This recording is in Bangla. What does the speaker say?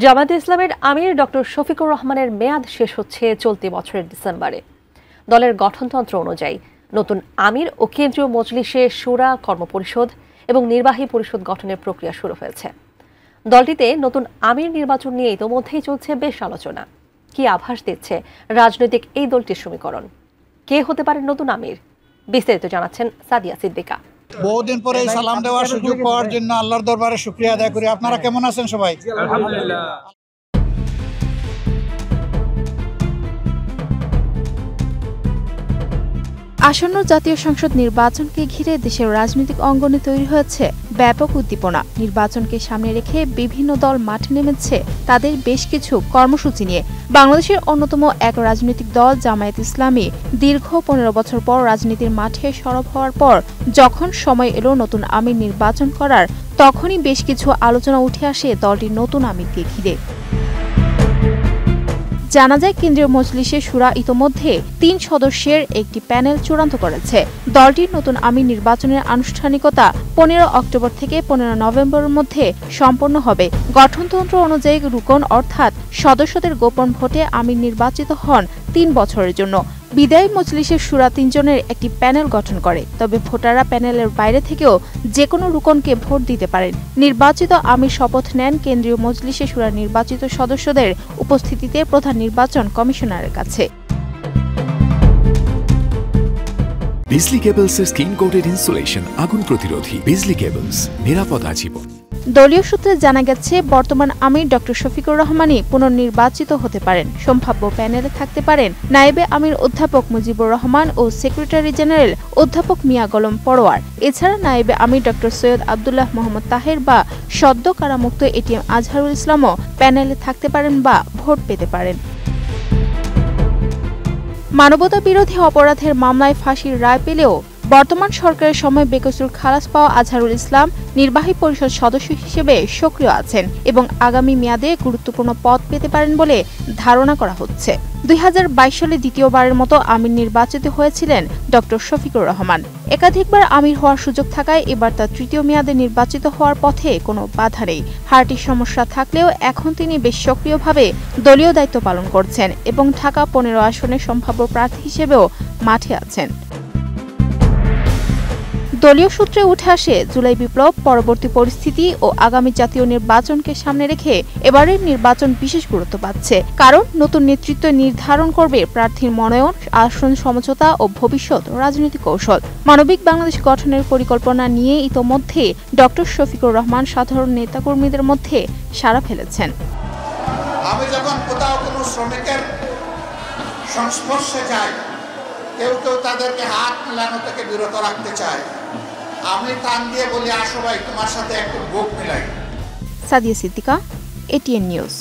জামায়াতে ইসলামের আমির ডক্টর শফিকুর রহমানের মেয়াদ শেষ হচ্ছে চলতি বছরের ডিসেম্বরে। দলের গঠনতন্ত্র অনুযায়ী নতুন আমির ও কেন্দ্রীয় মজলিসে শুরা, কর্মপরিষদ এবং নির্বাহী পরিষদ গঠনের প্রক্রিয়া শুরু হয়েছে। দলটিতে নতুন আমির নির্বাচন নিয়ে ইতোমধ্যেই চলছে বেশ আলোচনা। কি আভাস দিচ্ছে রাজনৈতিক এই দলটির সমীকরণ? কে হতে পারে নতুন আমির? বিস্তারিত জানাচ্ছেন সাদিয়া সিদ্দিকা। বহুদিন পরে সালাম দেওয়ার সুযোগ পাওয়ার জন্য আল্লাহর দরবারে শুকরিয়া আদায় করি। আপনারা কেমন আছেন সবাই? আলহামদুলিল্লাহ। আসন্ন জাতীয় সংসদ নির্বাচনকে ঘিরে দেশের রাজনৈতিক অঙ্গনে তৈরি হয়েছে ব্যাপক উদ্দীপনা। নির্বাচনকে সামনে রেখে বিভিন্ন দল মাঠে নেমেছে তাদের বেশ কিছু কর্মসূচি নিয়ে। বাংলাদেশের অন্যতম এক রাজনৈতিক দল জামায়াতে ইসলামী দীর্ঘ 15 বছর পর রাজনীতির মাঠে সরব হওয়ার পর যখন সময় এলো নতুন আমির নির্বাচন করার, তখনই বেশ কিছু আলোচনা উঠে আসে দলটির নতুন আমিরকে ঘিরে। জানা যায়, কেন্দ্রীয় মজলিসে শুরা ইতোমধ্যে 3 সদস্যের একটি প্যানেল চূড়ান্ত করেছে। দলটির নতুন আমির নির্বাচনের আনুষ্ঠানিকতা 15 অক্টোবর থেকে 15 নভেম্বরের মধ্যে সম্পন্ন হবে। গঠনতন্ত্র অনুযায়ী রুকন অর্থাৎ সদস্যদের গোপন ভোটে আমির নির্বাচিত হন 3 বছরের জন্য। বিদায়ী মজলিসের শুরা 3 জনের একটি প্যানেল গঠন করে, তবে ভোটাররা প্যানেলের বাইরে থেকেও যে কোনো রুকনকে ভোট দিতে পারেন। নির্বাচিত আমির শপথ নেন কেন্দ্রীয় মজলিসে শুরা নির্বাচিত সদস্যদের উপস্থিতিতে প্রধান নির্বাচন কমিশনারের কাছে। বিজলি কেবলসের স্কিন কোটেড ইনসুলেশন আগুন প্রতিরোধী। বিজলি কেবলস, নিরাপদ আজীবন। দলীয় সূত্রে জানা গেছে, বর্তমান আমির ডক্টর শফিকুর রহমানই পুনর্নির্বাচিত হতে পারেন। সম্ভাব্য প্যানেলে থাকতে পারেন নায়েবে আমির অধ্যাপক মুজিবুর রহমান ও সেক্রেটারি জেনারেল অধ্যাপক মিয়া গোলাম পরোয়ার। এছাড়া নায়েবে আমির ডক্টর সৈয়দ আব্দুল্লাহ মোহাম্মদ তাহের বা সদ্য কারামুক্ত এটিএম আজহারুল ইসলামও প্যানেলে থাকতে পারেন বা ভোট পেতে পারেন। মানবতা বিরোধী অপরাধের মামলায় ফাঁসির রায় পেলেও বর্তমান সরকারের সময় বেকসুর খালাস পাওয়া আজহারুল ইসলাম নির্বাহী পরিষদ সদস্য হিসেবে সক্রিয় আছেন এবং আগামী মেয়াদে গুরুত্বপূর্ণ পদ পেতে পারেন বলে ধারণা করা হচ্ছে। 2022 সালে দ্বিতীয়বারের মতো আমির নির্বাচিত হয়েছিলেন ডক্টর শফিকুর রহমান। একাধিকবার আমির হওয়ার সুযোগ থাকায় এবার তার তৃতীয় মেয়াদে নির্বাচিত হওয়ার পথে কোনো বাধা নেই। হার্টের সমস্যা থাকলেও এখন তিনি বেশ সক্রিয়ভাবে দলীয় দায়িত্ব পালন করছেন এবং ঢাকা 15 আসনের সম্ভাব্য প্রার্থী হিসেবেও মাঠে আছেন। দলীয় সূত্রে উঠে আসে, জুলাই বিপ্লব, পরবর্তী পরিস্থিতি ও আগামী জাতীয় নির্বাচনকে সামনে রেখে এবারের নির্বাচন বিশেষ গুরুত্ব পাচ্ছে। কারণ নতুন নেতৃত্ব নির্ধারণ করবে প্রার্থীর মনোনয়ন, আসন সমঝোতা ও ভবিষ্যৎ রাজনৈতিক কৌশল। মানবিক বাংলাদেশ গঠনের পরিকল্পনা নিয়ে ইতোমধ্যে ডক্টর শফিকুর রহমান সাধারণ নেতাকর্মীদের মধ্যে সাড়া ফেলেছেন। আমি যখন কোথাও কোনো শ্রমিকের সংস্পর্শে যাই, কেউ কেউ তাদেরকে হাত মিলানো থেকে বিরত রাখতে চায়, আমি টান দিয়ে বলি, আসো ভাই, তোমার সাথে একটু বুক মিলাই। Sadia Siddika, ATN news.